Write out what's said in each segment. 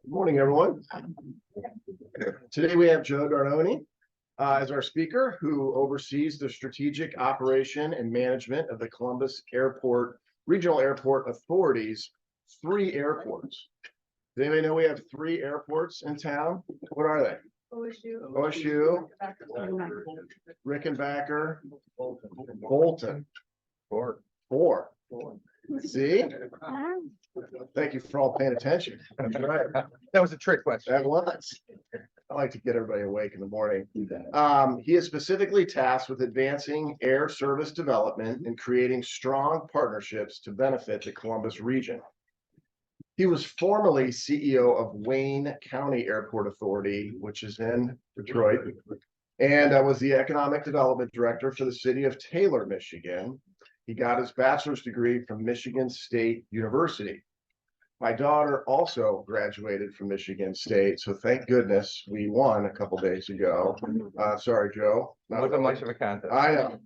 morning, everyone. Today we have Joe Nardone as our speaker, who oversees the strategic operation and management of the Columbus Airport Regional Airport Authority's 3 airports. Does anybody know we have 3 airports in town? What are they? OSU, Rickenbacker, Bolton. 4. See? Thank you for all paying attention. That's right. That was a trick question. That was. I like to get everybody awake in the morning. He is specifically tasked with advancing air service development and creating strong partnerships to benefit the Columbus region. He was formerly CEO of Wayne County Airport Authority, which is in Detroit, and was the economic development director for the city of Taylor, Michigan. He got his bachelor's degree from Michigan State University. My daughter also graduated from Michigan State, so thank goodness we won a couple days ago. Sorry, Joe. Wasn't much of a contest. I know.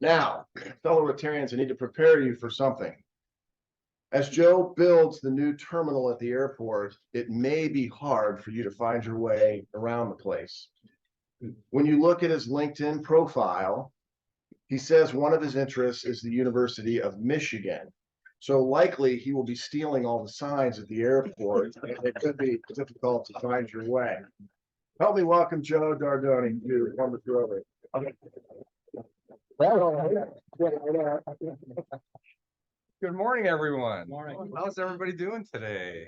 Now, fellow Rotarians, I need to prepare you for something. As Joe builds the new terminal at the airport, it may be hard for you to find your way around the place. When you look at his LinkedIn profile, he says one of his interests is the University of Michigan. So likely he will be stealing all the signs at the airport. It could be difficult to find your way. Help me welcome Joe Nardone to Columbus Road. Good morning, everyone. Morning. How's everybody doing today?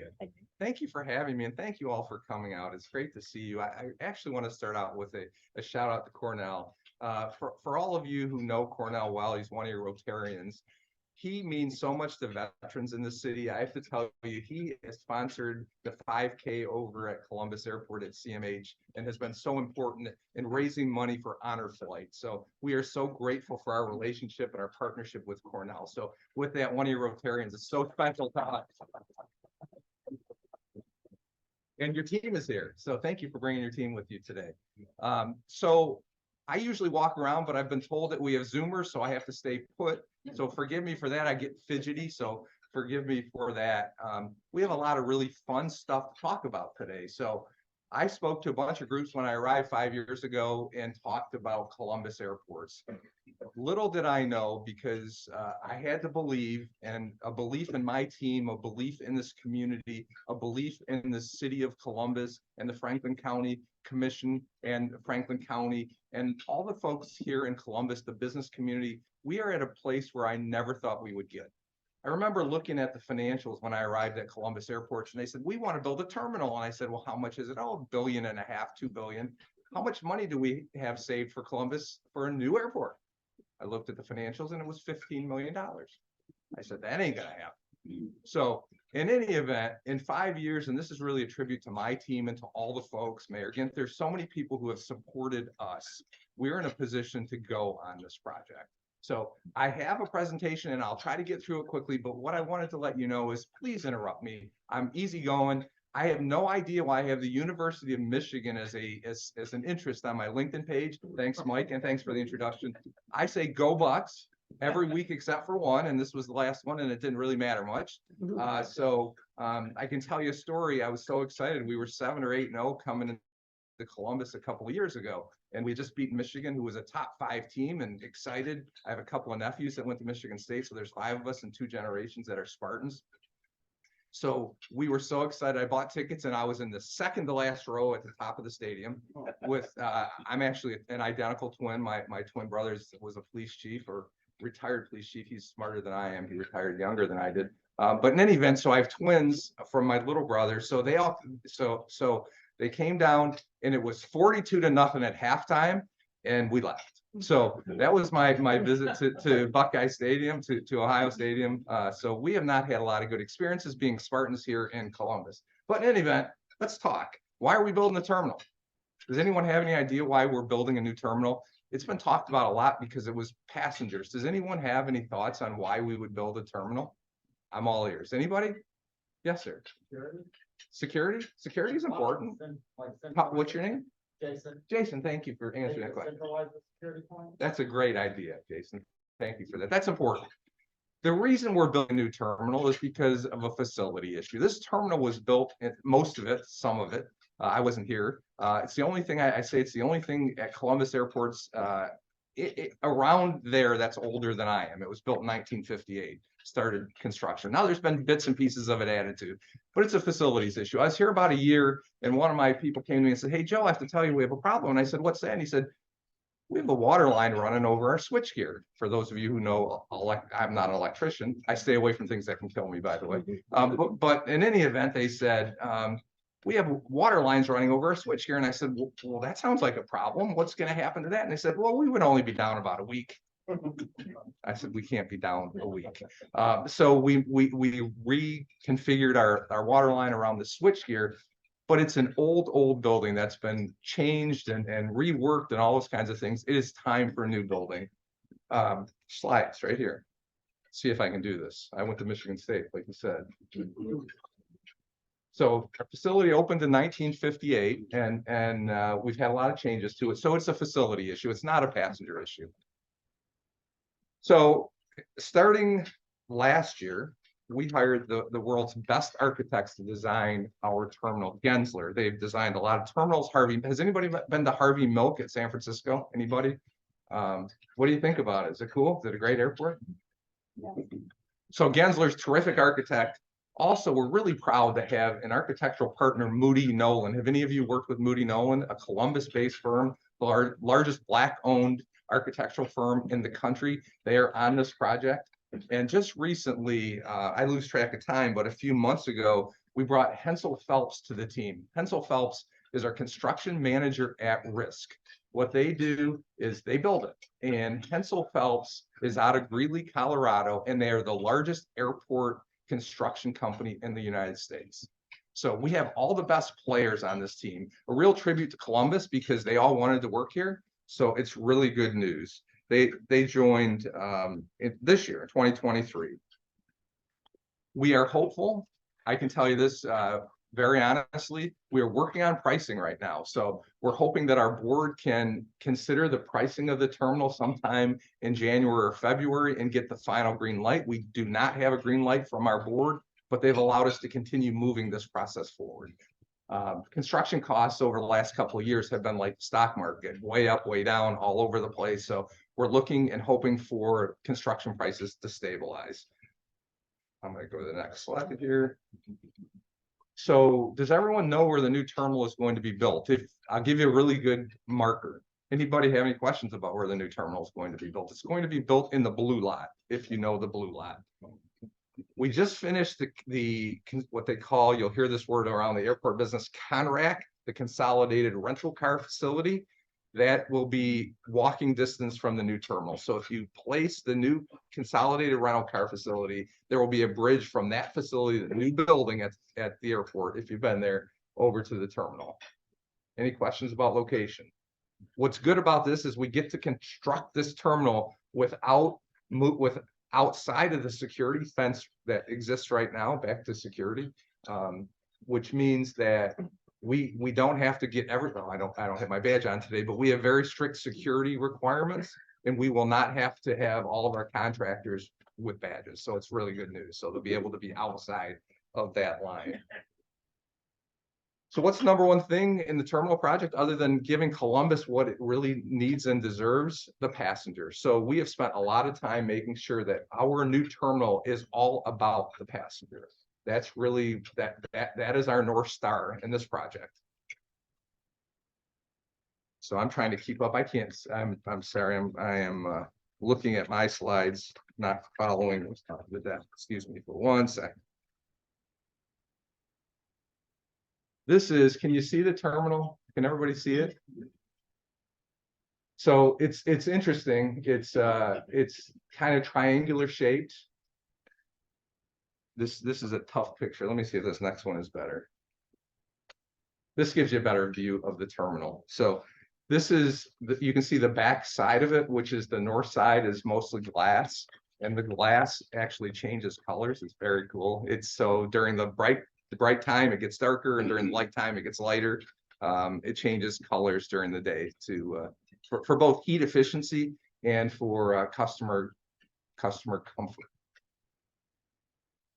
Thank you for having me, and thank you all for coming out. It's great to see you. I actually want to start out with a shout out to Cornell. For all of you who know Cornell well, he's one of your Rotarians. He means so much to veterans in the city. I have to tell you, he has sponsored the 5K over at Columbus Airport at CMH and has been so important in raising money for honor flights. So we are so grateful for our relationship and our partnership with Cornell. So with that, one of your Rotarians is so special to us. And your team is here. So thank you for bringing your team with you today. So I usually walk around, but I've been told that we have Zoomers, so I have to stay put. So forgive me for that. I get fidgety, so forgive me for that. We have a lot of really fun stuff to talk about today. So I spoke to a bunch of groups when I arrived 5 years ago and talked about Columbus airports. Little did I know, because I had to believe, and a belief in my team, a belief in this community, a belief in the city of Columbus and the Franklin County Commission and Franklin County and all the folks here in Columbus, the business community. We are at a place where I never thought we would get. I remember looking at the financials when I arrived at Columbus Airport, and they said, we want to build a terminal. And I said, well, how much is it? Oh, $1.5 billion, $2 billion. How much money do we have saved for Columbus for a new airport? I looked at the financials and it was $15 million. I said, that ain't gonna happen. So in any event, in 5 years, and this is really a tribute to my team and to all the folks, Mayor Gint, there's so many people who have supported us. We're in a position to go on this project. So I have a presentation and I'll try to get through it quickly, but what I wanted to let you know is please interrupt me. I'm easygoing. I have no idea why I have the University of Michigan as an interest on my LinkedIn page. Thanks, Mike, and thanks for the introduction. I say go Bucks every week except for one, and this was the last one, and it didn't really matter much. I can tell you a story. I was so excited. We were 7 or 8-0 coming into Columbus a couple of years ago, and we just beat Michigan, who was a top 5 team, and excited. I have a couple of nephews that went to Michigan State, so there's 5 of us in 2 generations that are Spartans. So we were so excited. I bought tickets and I was in the second to last row at the top of the stadium with, I'm actually an identical twin. My twin brother was a police chief, or retired police chief. He's smarter than I am. He retired younger than I did. But in any event, so I have twins from my little brother. So they all, so they came down and it was 42-0 at halftime and we left. So that was my visit to Buckeye Stadium, to Ohio Stadium. So we have not had a lot of good experiences being Spartans here in Columbus. But in any event, let's talk. Why are we building the terminal? Does anyone have any idea why we're building a new terminal? It's been talked about a lot because it was passengers. Does anyone have any thoughts on why we would build a terminal? I'm all ears. Anybody? Yes, sir. Security? Security is important. What's your name? Jason. Jason, thank you for answering that question. That's a great idea, Jason. Thank you for that. That's important. The reason we're building a new terminal is because of a facility issue. This terminal was built, most of it, some of it, I wasn't here. It's the only thing I say it's the only thing at Columbus Airport's around there that's older than I am. It was built in 1958, started construction. Now there's been bits and pieces of it added to, but it's a facilities issue. I was here about a year, and one of my people came to me and said, "Hey, Joe, I have to tell you we have a problem." And I said, "What's that?" And he said, "We have a water line running over our switchgear." For those of you who know, I'm not an electrician. I stay away from things that can kill me, by the way. But in any event, they said, "We have water lines running over our switchgear." And I said, well, that sounds like a problem. What's going to happen to that? And they said, "Well, we would only be down about a week." I said, "We can't be down a week." So we reconfigured our water line around the switchgear. But it's an old building that's been changed and reworked and all those kinds of things. It is time for a new building. Slides right here. See if I can do this. I went to Michigan State, like you said. So our facility opened in 1958, and we've had a lot of changes to it. So it's a facility issue. It's not a passenger issue. So starting last year, we hired the world's best architects to design our terminal, Gensler. They've designed a lot of terminals. Harvey, has anybody been to Harvey Milk at San Francisco? Anybody? What do you think about it? Is it cool? Is it a great airport? Yeah. So Gensler's terrific architect. Also, we're really proud to have an architectural partner, Moody Nolan. Have any of you worked with Moody Nolan, a Columbus-based firm, the largest Black-owned architectural firm in the country? They are on this project. And just recently, I lose track of time, but a few months ago, we brought Hensel Phelps to the team. Hensel Phelps is our construction manager at risk. What they do is they build it. And Hensel Phelps is out of Greeley, Colorado, and they are the largest airport construction company in the United States. So we have all the best players on this team. A real tribute to Columbus because they all wanted to work here. So it's really good news. They joined this year, 2023. We are hopeful. I can tell you this very honestly. We are working on pricing right now. So we're hoping that our board can consider the pricing of the terminal sometime in January or February and get the final green light. We do not have a green light from our board, but they've allowed us to continue moving this process forward. Construction costs over the last couple of years have been like the stock market, way up, way down, all over the place. So we're looking and hoping for construction prices to stabilize. I'm going to go to the next slide here. So does everyone know where the new terminal is going to be built? I'll give you a really good marker. Anybody have any questions about where the new terminal is going to be built? It's going to be built in the blue lot, if you know the blue lot. We just finished what they call, you'll hear this word around the airport business, CONRAC, the Consolidated Rental Car Facility. That will be walking distance from the new terminal. So if you place the new consolidated rental car facility, there will be a bridge from that facility, the new building at the airport, if you've been there, over to the terminal. Any questions about location? What's good about this is we get to construct this terminal outside of the security fence that exists right now, back to security, which means that we don't have to get everything. I don't have my badge on today, but we have very strict security requirements, and we will not have to have all of our contractors with badges. So it's really good news. So they'll be able to be outside of that line. So what's the number one thing in the terminal project other than giving Columbus what it really needs and deserves? The passengers. So we have spent a lot of time making sure that our new terminal is all about the passengers. That's really that is our North Star in this project. So I'm trying to keep up. I can't. I'm sorry. I am looking at my slides, not following with that. Excuse me for 1 second. This is. Can you see the terminal? Can everybody see it? So it's interesting. It's kind of triangular shaped. This is a tough picture. Let me see if this next one is better. This gives you a better view of the terminal. So this is, you can see the back side of it, which is the north side is mostly glass, and the glass actually changes colors. It's very cool. It's so during the bright time, it gets darker, and during the light time, it gets lighter. It changes colors during the day for both heat efficiency and for customer comfort.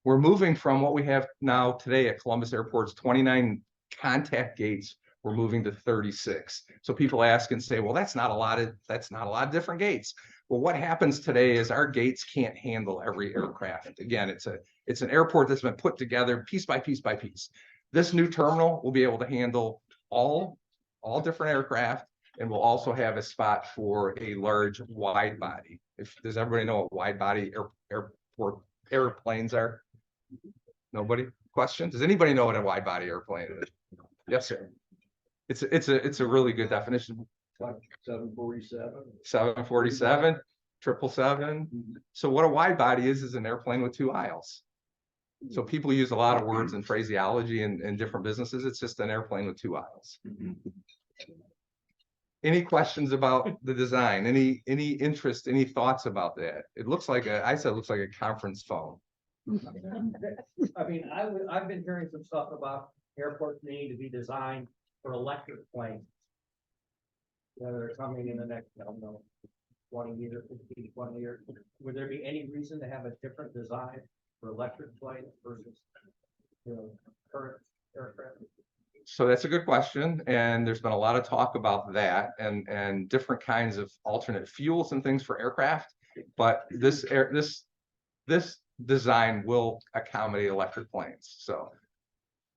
We're moving from what we have now today at Columbus Airport's 29 contact gates. We're moving to 36. So people ask and say, well, that's not a lot of different gates. Well, what happens today is our gates can't handle every aircraft. Again, it's an airport that's been put together piece by piece by piece. This new terminal will be able to handle all different aircraft, and we'll also have a spot for a large wide body. Does everybody know what wide body airport airplanes are? Nobody? Question? Does anybody know what a wide body airplane is? Yes, sir. It's a really good definition. Like 747. 747, 777. So what a wide body is an airplane with two aisles. So people use a lot of words and phraseology in different businesses. It's just an airplane with two aisles. Any questions about the design? Any interest, any thoughts about that? It looks like it looks like a conference phone. I mean, I've been hearing some stuff about airports needing to be designed for electric planes. That are coming in the next, I don't know, 20 years, 15, 20 years. Would there be any reason to have a different design for electric planes versus, current aircraft? So that's a good question, and there's been a lot of talk about that and different kinds of alternate fuels and things for aircraft. But this design will accommodate electric planes. So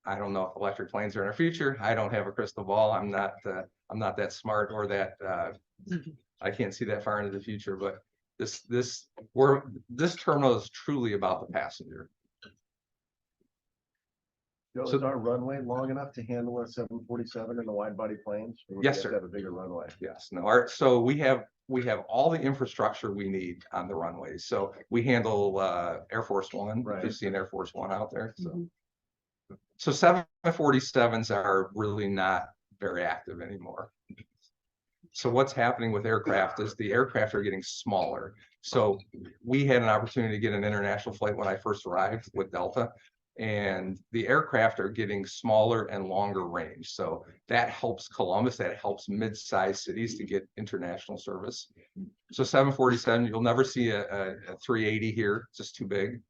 I don't know if electric planes are in our future. I don't have a crystal ball. I'm not that smart or that I can't see that far into the future. But this terminal is truly about the passenger. Joe, So- is our runway long enough to handle a 747 and the wide body planes? Or would Yes, we have sir. to have a bigger runway. Yes, no, so we have all the infrastructure we need on the runways. So we handle Air Force One. Right. You see an Air Force One out there. So 747s are really not very active anymore. So what's happening with aircraft is the aircraft are getting smaller. So we had an opportunity to get an international flight when I first arrived with Delta, and the aircraft are getting smaller and longer range. So that helps Columbus, that helps mid-sized cities to get international service. So 747, you'll never see a 380 here, it's just too big.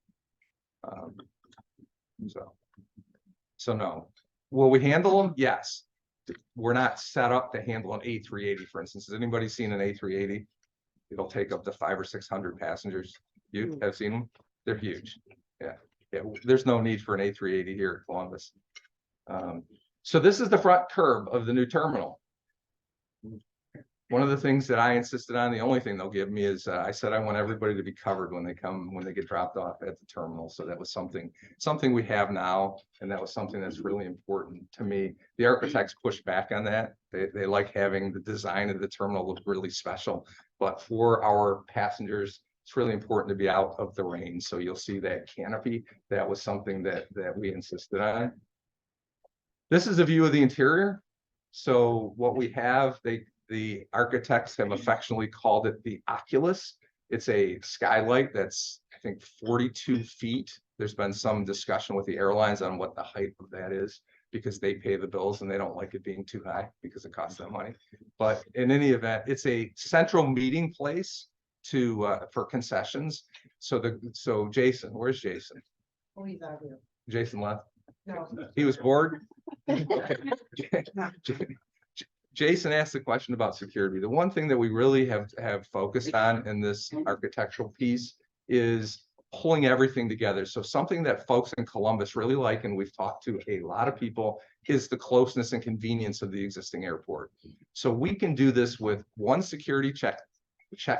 So no. Will we handle them? Yes. We're not set up to handle an A380, for instance. Has anybody seen an A380? It'll take up to 500 or 600 passengers. You have seen them? They're huge. Yeah. There's no need for an A380 here at Columbus. So this is the front curb of the new terminal. One of the things that I insisted on, the only thing they'll give me is I said I want everybody to be covered when they get dropped off at the terminal. So that was something we have now, and that was something that's really important to me. The architects pushed back on that. They like having the design of the terminal look really special, but for our passengers, it's really important to be out of the rain. So you'll see that canopy. That was something that we insisted on. This is a view of the interior. So what we have, the architects have affectionately called it the Oculus. It's a skylight that's, I think, 42 feet. There's been some discussion with the airlines on what the height of that is, because they pay the bills and they don't like it being too high because it costs them money. But in any event, it's a central meeting place for concessions. So Jason, where's Jason? Oh, he's out here. Jason left. No. He was bored. Jason asked the question about security. The one thing that we really have focused on in this architectural piece is pulling everything together. So something that folks in Columbus really like, and we've talked to a lot of people, is the closeness and convenience of the existing airport. So we can do this with one security check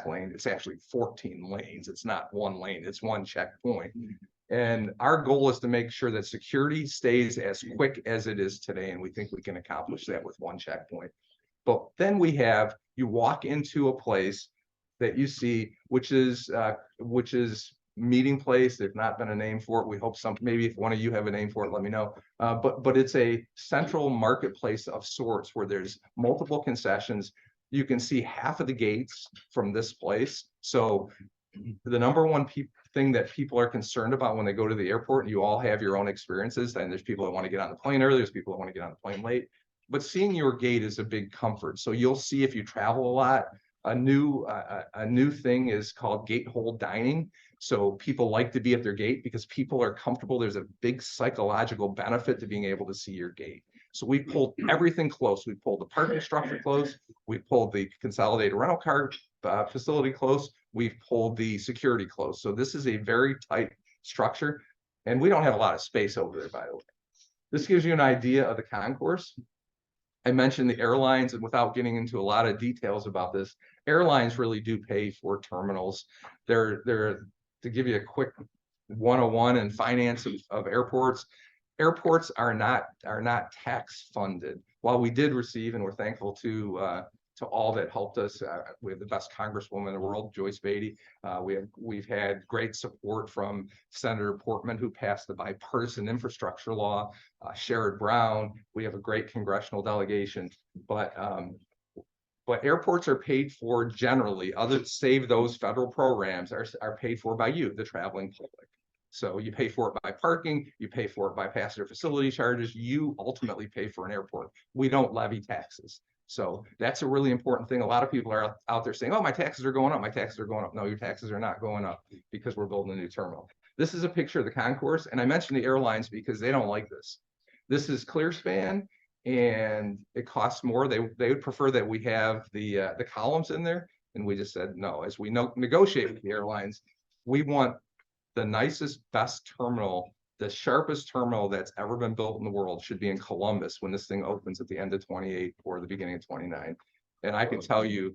lane. It's actually 14 lanes. It's not one lane, it's one checkpoint. And our goal is to make sure that security stays as quick as it is today. And we think we can accomplish that with one checkpoint. But then you walk into a place that you see, which is meeting place. There's not been a name for it. We hope maybe if one of you have a name for it, let me know. But it's a central marketplace of sorts where there's multiple concessions. You can see half of the gates from this place. So the number one thing that people are concerned about when they go to the airport, and you all have your own experiences, and there's people that want to get on the plane early, there's people that want to get on the plane late, but seeing your gate is a big comfort. So you'll see, if you travel a lot, a new thing is called gate hold dining. So people like to be at their gate because people are comfortable. There's a big psychological benefit to being able to see your gate. So we pulled everything close. We pulled the parking structure close. We pulled the consolidated rental car facility close. We've pulled the security close. So this is a very tight structure, and we don't have a lot of space over there, by the way. This gives you an idea of the concourse. I mentioned the airlines, and without getting into a lot of details about this, airlines really do pay for terminals. They're to give you a quick 101 in finance of airports. Airports are not tax funded. While we did receive, and we're thankful to all that helped us. We have the best congresswoman in the world, Joyce Beatty. We've had great support from Senator Portman, who passed the bipartisan infrastructure law. Sherrod Brown. We have a great congressional delegation, but airports are paid for generally. Save those federal programs are paid for by you, the traveling public. So you pay for it by parking, you pay for it by passenger facility charges. You ultimately pay for an airport. We don't levy taxes. So that's a really important thing. A lot of people are out there saying, oh, my taxes are going up. My taxes are going up. No, your taxes are not going up because we're building a new terminal. This is a picture of the concourse. And I mentioned the airlines because they don't like this. This is ClearSpan, and it costs more. They would prefer that we have the columns in there. And we just said, no, as we negotiate with the airlines, we want the nicest, best terminal, the sharpest terminal that's ever been built in the world should be in Columbus when this thing opens at the end of 28 or the beginning of 29. And I can tell you,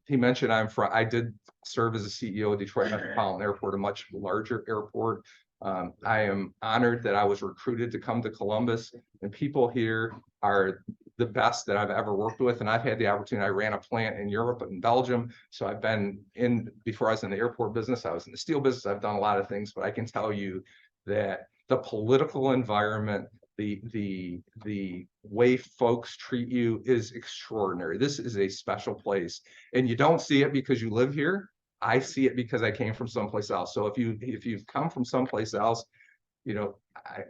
he mentioned I did serve as a CEO of Detroit Metropolitan Airport, a much larger airport. I am honored that I was recruited to come to Columbus, and people here are the best that I've ever worked with. And I've had the opportunity, I ran a plant in Europe and Belgium. So I've been before I was in the airport business, I was in the steel business. I've done a lot of things, but I can tell you that the political environment, the way folks treat you is extraordinary. This is a special place, and you don't see it because you live here. I see it because I came from someplace else. So if you've come from someplace else, you know,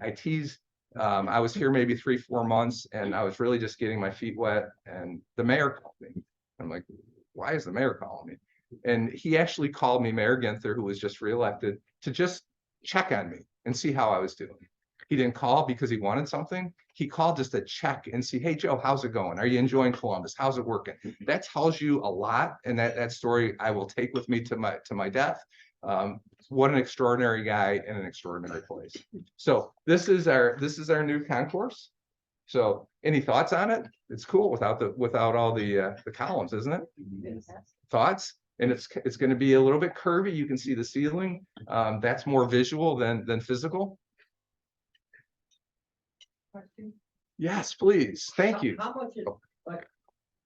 I tease. I was here maybe 3-4 months, and I was really just getting my feet wet. And the mayor called me. I'm like, why is the mayor calling me? And he actually called me, Mayor Ginther, who was just reelected, to just check on me and see how I was doing. He didn't call because he wanted something. He called just to check and see, hey, Joe, how's it going? Are you enjoying Columbus? How's it working? That tells you a lot. And that story I will take with me to my death. What an extraordinary guy in an extraordinary place. So this is our new concourse. So any thoughts on it? It's cool without all the columns, isn't it? Thoughts? And it's going to be a little bit curvy. You can see the ceiling. That's more visual than physical. Question? Yes, please. Thank you. How much is, like,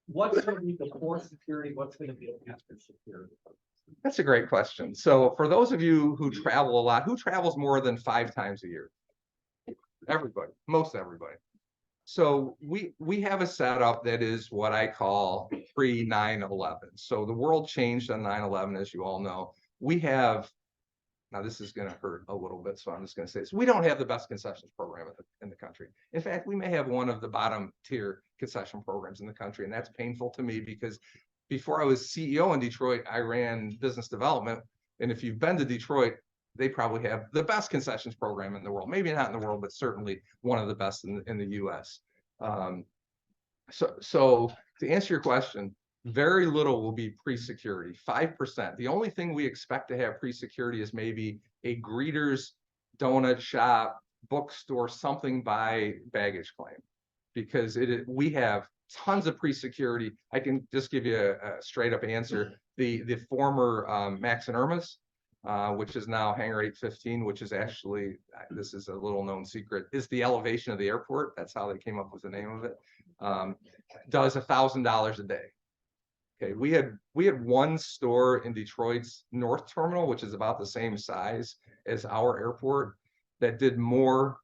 what's going to be the core security? What's going to be the after security? That's a great question. So for those of you who travel a lot, who travels more than 5 times a year? Everybody, most everybody. So we have a setup that is what I call pre 9/11. So the world changed on 9/11, as you all know. We have, now this is going to hurt a little bit, so I'm just going to say this. We don't have the best concessions program in the country. In fact, we may have one of the bottom tier concession programs in the country. And that's painful to me because before I was CEO in Detroit, I ran business development. And if you've been to Detroit, they probably have the best concessions program in the world. Maybe not in the world, but certainly one of the best in the US. So to answer your question, very little will be pre-security, 5%. The only thing we expect to have pre-security is maybe a greeter's donut shop, bookstore, something by baggage claim, because we have tons of pre-security. I can just give you a straight up answer. The former Max and Irma's, which is now Hangar 815, which is actually, this is a little known secret, is the elevation of the airport. That's how they came up with the name of it. Does $1,000 a day. Okay, we had one store in Detroit's North Terminal, which is about the same size as our airport, that did more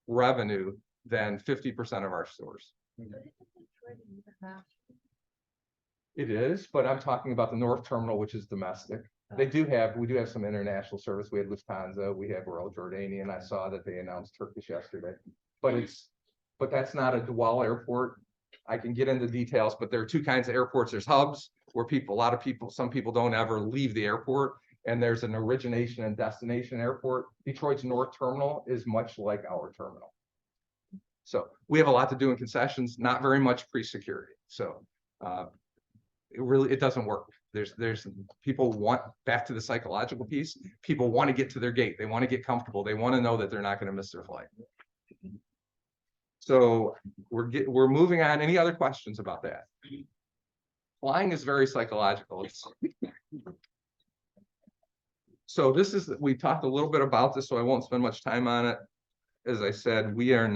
revenue than 50% of our stores. It is, but I'm talking about the North Terminal, which is domestic. We do have some international service. We had Lufthansa, we have Royal Jordanian. I saw that they announced Turkish yesterday, but that's not a dual airport. I can get into details, but there are 2 kinds of airports. There's hubs where some people don't ever leave the airport. and there's an origination and destination airport. Detroit's North Terminal is much like our terminal. So we have a lot to do in concessions, not very much pre-security. So it doesn't work. There's people want, back to the psychological piece, people want to get to their gate. They want to get comfortable. They want to know that they're not going to miss their flight. So we're moving on. Any other questions about that? Flying is very psychological. So we talked a little bit about this, so I won't spend much time on it. As I said, we do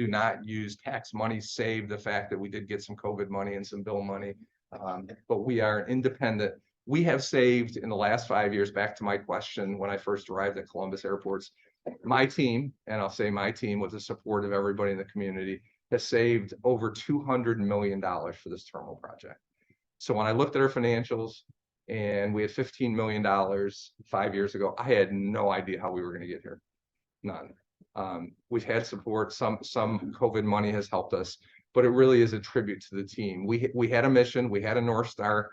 not use tax money, save the fact that we did get some COVID money and some bill money. But we are independent. We have saved in the last 5 years, back to my question, when I first arrived at Columbus Airports, my team, and I'll say my team with the support of everybody in the community, has saved over $200 million for this terminal project. So when I looked at our financials and we had $15 million 5 years ago, I had no idea how we were going to get here. None. We've had support. Some COVID money has helped us, but it really is a tribute to the team. We had a mission. We had a North Star.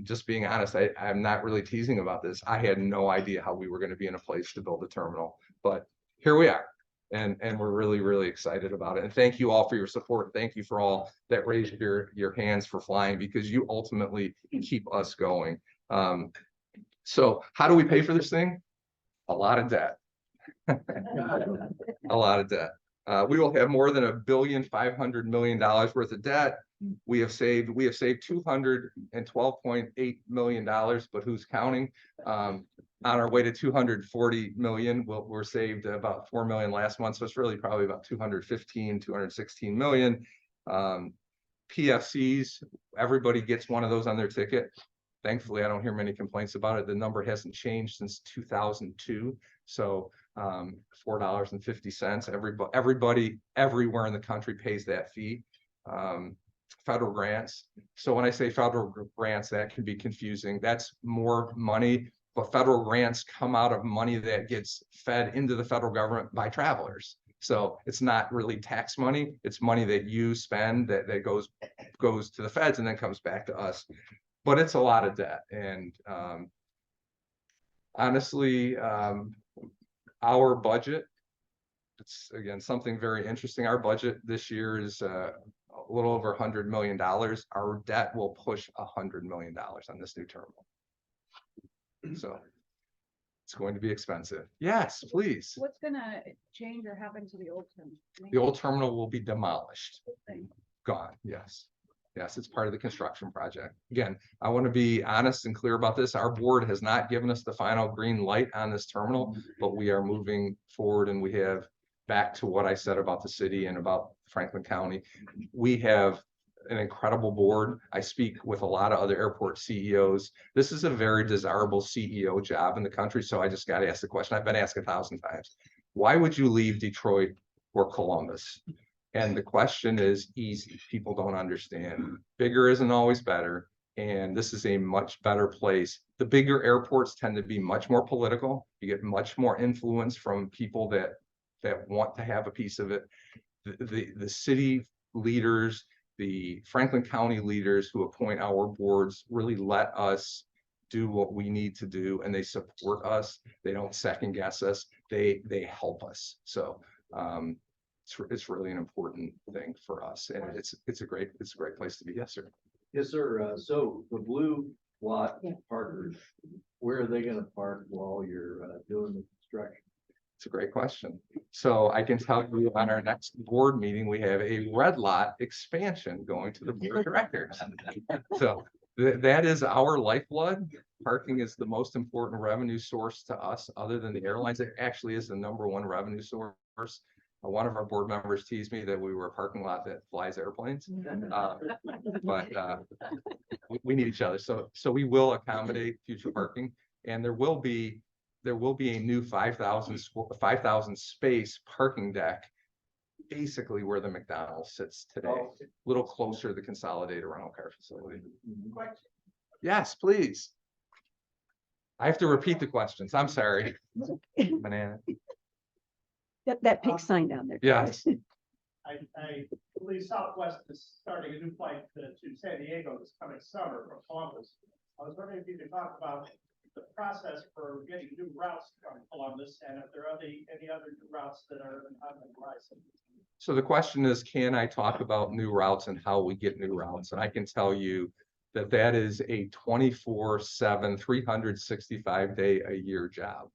Just being honest, I'm not really teasing about this. I had no idea how we were going to be in a place to build a terminal, but here we are. And we're really, really excited about it. And thank you all for your support. Thank you for all that raised your hands for flying, because you ultimately keep us going. So how do we pay for this thing? A lot of debt. A lot of debt. We will have more than $1.5 billion worth of debt. We have saved $212.8 million, but who's counting? On our way to 240 million, we're saved about 4 million last month, so it's really probably about 216 million. PFCs, everybody gets one of those on their ticket. Thankfully, I don't hear many complaints about it. The number hasn't changed since 2002. So $4.50. Everybody everywhere in the country pays that fee. Federal grants. So when I say federal grants, that can be confusing. That's more money, but federal grants come out of money that gets fed into the federal government by travelers. So it's not really tax money. It's money that you spend that goes to the feds and then comes back to us. But it's a lot of debt. And honestly, our budget, it's again something very interesting. Our budget this year is a little over $100 million. Our debt will push $100 million on this new terminal. So it's going to be expensive. Yes, please. What's gonna change or happen to the old terminal? The old terminal will be demolished. Gone. Yes. Yes, it's part of the construction project. Again, I want to be honest and clear about this. Our board has not given us the final green light on this terminal, but we are moving forward, and we have, back to what I said about the city and about Franklin County, we have an incredible board. I speak with a lot of other airport CEOs. This is a very desirable CEO job in the country. So I just got to ask the question I've been asked 1,000 times. Why would you leave Detroit or Columbus? And the question is easy. People don't understand. Bigger isn't always better. And this is a much better place. The bigger airports tend to be much more political. You get much more influence from people that want to have a piece of it. The city leaders, the Franklin County leaders who appoint our boards really let us do what we need to do, and they support us. They don't second guess us. They help us. So it's really an important thing for us, and it's a great place to be. Yes, sir. Yes, sir. So the blue lot parkers, where are they going to park while you're doing the construction? It's a great question. So I can tell you on our next board meeting, we have a red lot expansion going to the board of directors. So that is our lifeblood. Parking is the most important revenue source to us, other than the airlines. It actually is the #1 revenue source. One of our board members teased me that we were a parking lot that flies airplanes, but we need each other. So we will accommodate future parking, and there will be a new 5,000 space parking deck, basically where the McDonald's sits today, a little closer to the consolidated rental car facility. Yes, please. I have to repeat the questions. I'm sorry. Banana. That pink sign down there. Yes. I believe Southwest is starting a new flight to San Diego this coming summer from Columbus. I was wondering if you could talk about the process for getting new routes from Columbus and if there are any other new routes that are on the horizon. So the question is, can I talk about new routes and how we get new routes? And I can tell you that that is a 24/7, 365-day-a-year job.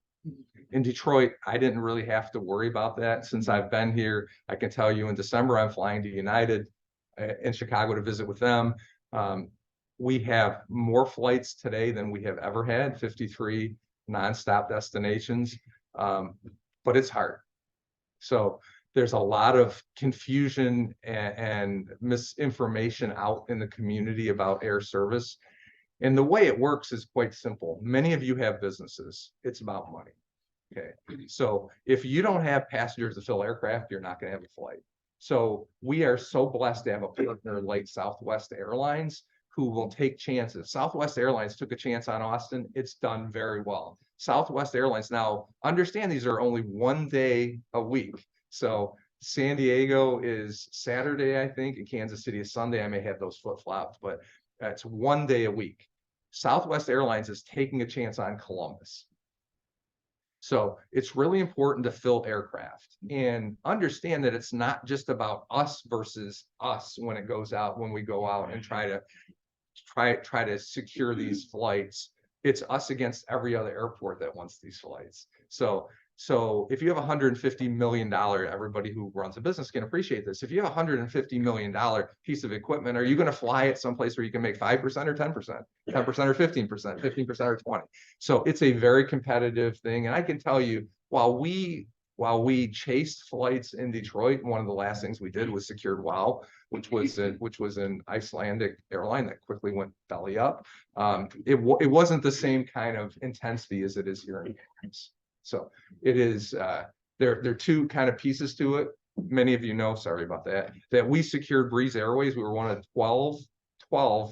In Detroit, I didn't really have to worry about that since I've been here. I can tell you in December, I'm flying to United in Chicago to visit with them. We have more flights today than we have ever had, 53 nonstop destinations, but it's hard. So there's a lot of confusion and misinformation out in the community about air service. And the way it works is quite simple. Many of you have businesses. It's about money. Okay. So if you don't have passengers to fill aircraft, you're not going to have a flight. So we are so blessed to have a partner like Southwest Airlines who will take chances. Southwest Airlines took a chance on Austin. It's done very well. Southwest Airlines, now understand these are only 1 day a week. So San Diego is Saturday, I think, and Kansas City is Sunday. I may have those flip-flopped, but that's 1 day a week. Southwest Airlines is taking a chance on Columbus. So it's really important to fill aircraft and understand that it's not just about us versus us when it goes out, when we go out and try to secure these flights. It's us against every other airport that wants these flights. So if you have $150 million, everybody who runs a business can appreciate this. If you have $150 million piece of equipment, are you going to fly it someplace where you can make 5% or 10%, 10% or 15%, 15% or 20%? So it's a very competitive thing. And I can tell you, while we chased flights in Detroit, one of the last things we did was secured WOW, which was an Icelandic airline that quickly went belly up. It wasn't the same kind of intensity as it is here in Kansas. So it is, there are two kind of pieces to it. Many of you know, sorry about that we secured Breeze Airways. We were one of 12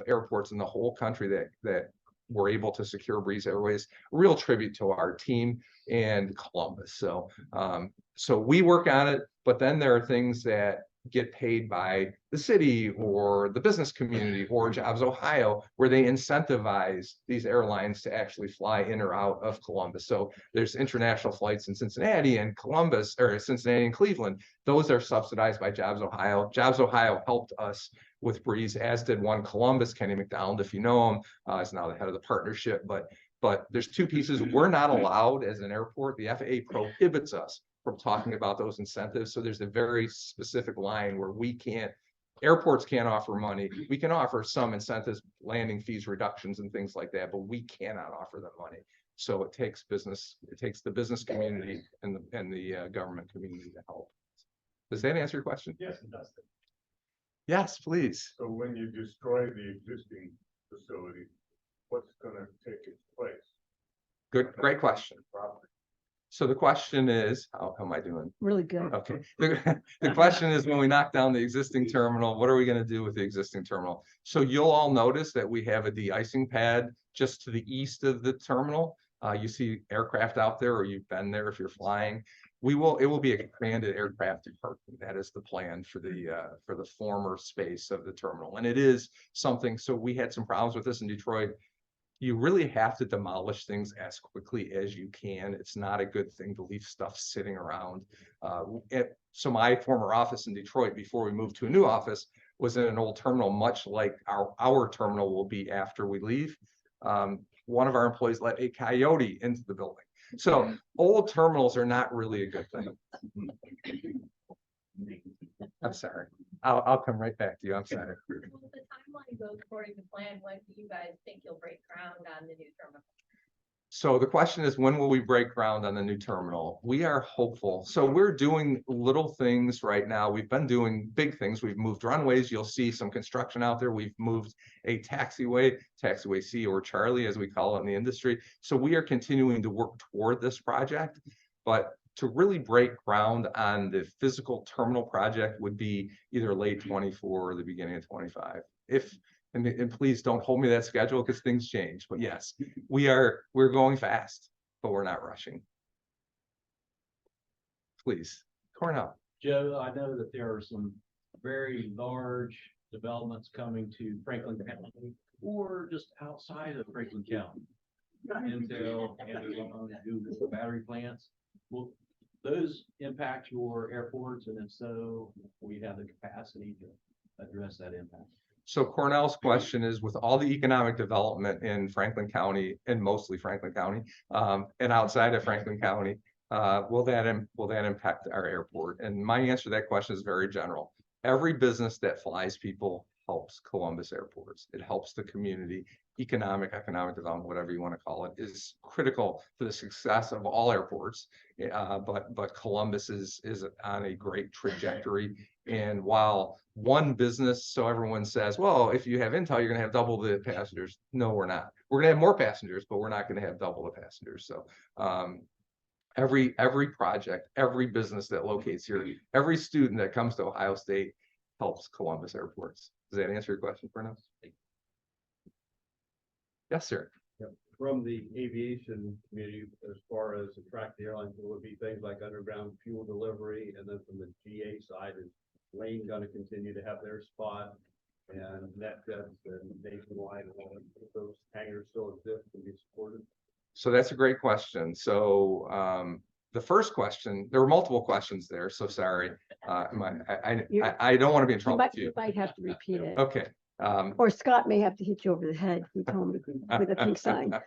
airports in the whole country that were able to secure Breeze Airways. Real tribute to our team and Columbus. So we work on it, but then there are things that get paid by the city or the business community or Jobs Ohio, where they incentivize these airlines to actually fly in or out of Columbus. So there's international flights in Cincinnati and Columbus, or Cincinnati and Cleveland. Those are subsidized by Jobs Ohio. Jobs Ohio helped us with Breeze, as did one Columbus, Kenny McDonald, if you know him, is now the head of the partnership. But there's two pieces. We're not allowed as an airport. The FAA prohibits us from talking about those incentives. So there's a very specific line where airports can't offer money. We can offer some incentives, landing fees, reductions, and things like that, but we cannot offer them money. So it takes the business community and the government community to help. Does that answer your question? Yes, it does. Yes, please. So when you destroy the existing facility, what's gonna take its place? Great question. So the question is, how am I doing? Really good. Okay. The question is, when we knock down the existing terminal, what are we going to do with the existing terminal? So you'll all notice that we have a de-icing pad just to the east of the terminal. You see aircraft out there, or you've been there if you're flying. It will be expanded aircraft department. That is the plan for the former space of the terminal. And it is something, so we had some problems with this in Detroit. You really have to demolish things as quickly as you can. It's not a good thing to leave stuff sitting around. So my former office in Detroit, before we moved to a new office, was in an old terminal, much like our terminal will be after we leave. One of our employees let a coyote into the building. So old terminals are not really a good thing. I'm sorry. I'll come right back to you. I'm sorry. Well, if the timeline goes according to plan, when do you guys think you'll break ground on the new terminal? So the question is, when will we break ground on the new terminal? We are hopeful. So we're doing little things right now. We've been doing big things. We've moved runways. You'll see some construction out there. We've moved a taxiway C, or Charlie, as we call it in the industry. So we are continuing to work toward this project, but to really break ground on the physical terminal project would be either late 24 or the beginning of 25. And please don't hold me to that schedule, because things change. But yes, we're going fast, but we're not rushing. Please, Cornell. Joe, I know that there are some very large developments coming to Franklin County or just outside of Franklin County? Intel, Amazon, Google, battery plants, will those impact your airports? And if so, we have the capacity to address that impact? So Cornell's question is, with all the economic development in Franklin County and mostly Franklin County, and outside of Franklin County, will that impact our airport? And my answer to that question is very general. Every business that flies people helps Columbus airports. It helps the community. Economic development, whatever you want to call it, is critical to the success of all airports. But Columbus is on a great trajectory. And while one business, so everyone says, well, if you have Intel, you're going to have double the passengers. No, we're not. We're going to have more passengers, but we're not going to have double the passengers. So every project, every business that locates here, every student that comes to Ohio State helps Columbus airports. Does that answer your question, Fernando? Yes, sir. From the aviation community, as far as attract the airlines, there would be things like underground fuel delivery, and then from the GA side, is Lane gonna continue to have their spot? And NetJets and Nationwide, and all of those hangars still exist and be supported? So that's a great question. So the first question, there were multiple questions there, so sorry. I don't want to be in trouble with You you. might have to repeat it. Okay. Or Scott may have to hit you over the head. He told me with a pink sign.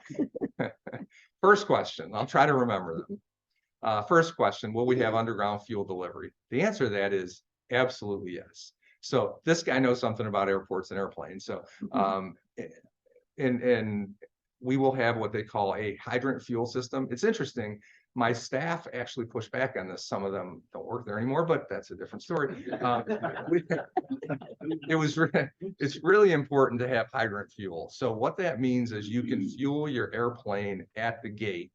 First question, I'll try to remember them. First question, will we have underground fuel delivery? The answer to that is absolutely yes. So this guy knows something about airports and airplanes. So and we will have what they call a hydrant fuel system. It's interesting. My staff actually pushed back on this. Some of them don't work there anymore, but that's a different story. It's really important to have hydrant fuel. So what that means is you can fuel your airplane at the gate.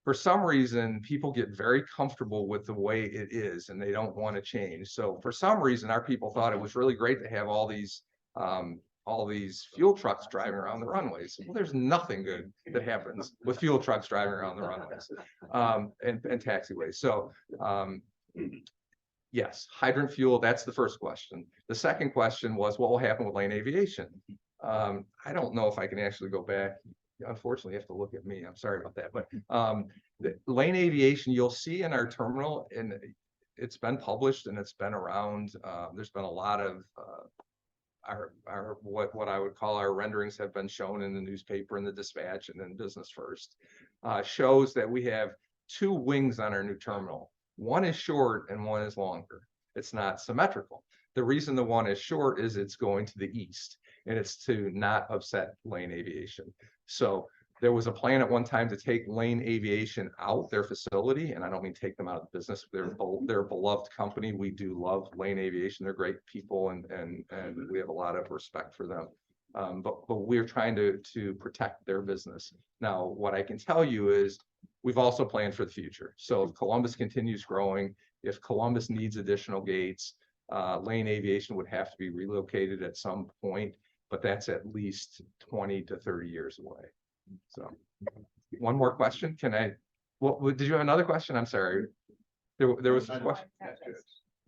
For some reason, people get very comfortable with the way it is and they don't want to change. So for some reason, our people thought it was really great to have all these fuel trucks driving around the runways. Well, there's nothing good that happens with fuel trucks driving around the runways and taxiways. So yes, hydrant fuel, that's the first question. The second question was, what will happen with Lane Aviation? I don't know if I can actually go back. Unfortunately, you have to look at me. I'm sorry about that. But the Lane Aviation, you'll see in our terminal, and it's been published and it's been around. There's been a lot of what I would call our renderings have been shown in the newspaper and the Dispatch and then Business First, shows that we have two wings on our new terminal. One is short and one is longer. It's not symmetrical. The reason the one is short is it's going to the east, and it's to not upset Lane Aviation. So there was a plan at one time to take Lane Aviation out their facility, and I don't mean take them out of the business. They're a beloved company. We do love Lane Aviation. They're great people, and we have a lot of respect for them. But we're trying to protect their business. Now, what I can tell you is we've also planned for the future. So if Columbus continues growing, if Columbus needs additional gates, Lane Aviation would have to be relocated at some point, but that's at least 20 to 30 years away. So one more question. Can I, did you have another question? I'm sorry. There was a question.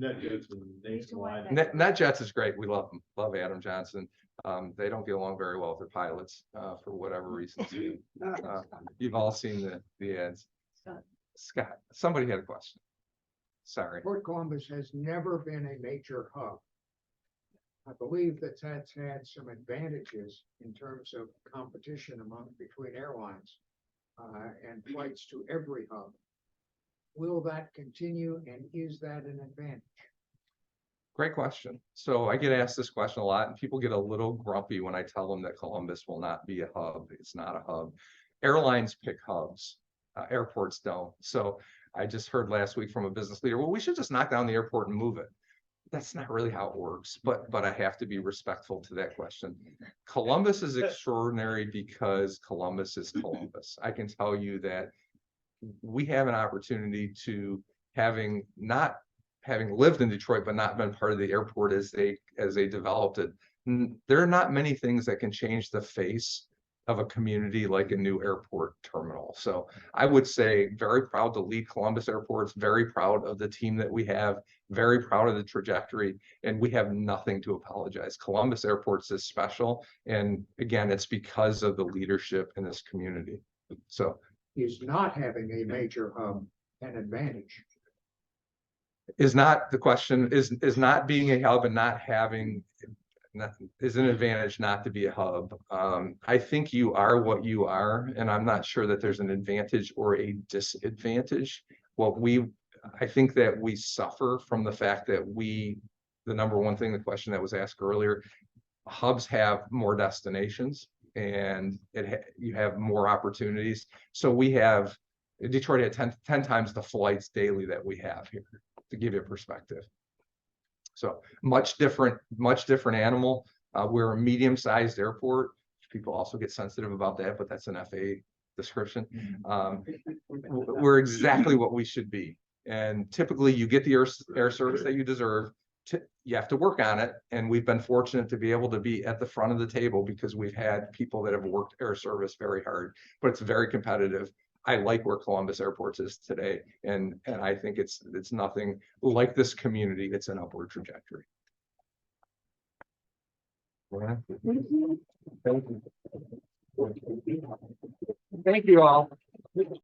NetJets and Nationwide. NetJets is great. We love them. Love Adam Johnson. They don't get along very well with their pilots for whatever reasons. You've all seen the ads. Scott, somebody had a question. Sorry. Port Columbus has never been a major hub. I believe that's had some advantages in terms of competition between airlines and flights to every hub. Will that continue, and is that an advantage? Great question. So I get asked this question a lot, and people get a little grumpy when I tell them that Columbus will not be a hub. It's not a hub. Airlines pick hubs. Airports don't. So I just heard last week from a business leader, well, we should just knock down the airport and move it. That's not really how it works, but I have to be respectful to that question. Columbus is extraordinary because Columbus is Columbus. I can tell you that we have an opportunity to, having lived in Detroit but not been part of the airport as they developed it. There are not many things that can change the face of a community like a new airport terminal. So I would say very proud to lead Columbus Airports, very proud of the team that we have, very proud of the trajectory, and we have nothing to apologize. Columbus Airports is special. And again, it's because of the leadership in this community. So Is not having a major hub an advantage? is not the question, is not being a hub and not having is an advantage not to be a hub. I think you are what you are, and I'm not sure that there's an advantage or a disadvantage. I think that we suffer from the fact that the number one thing, the question that was asked earlier, hubs have more destinations and you have more opportunities. So Detroit had 10 times the flights daily that we have here, to give you a perspective. So much different animal. We're a medium-sized airport. People also get sensitive about that, but that's an FAA description. We're exactly what we should be. And typically you get the air service that you deserve. You have to work on it. And we've been fortunate to be able to be at the front of the table because we've had people that have worked air service very hard, but it's very competitive. I like where Columbus Airports is today, and I think it's nothing like this community. It's an upward trajectory. Thank you all.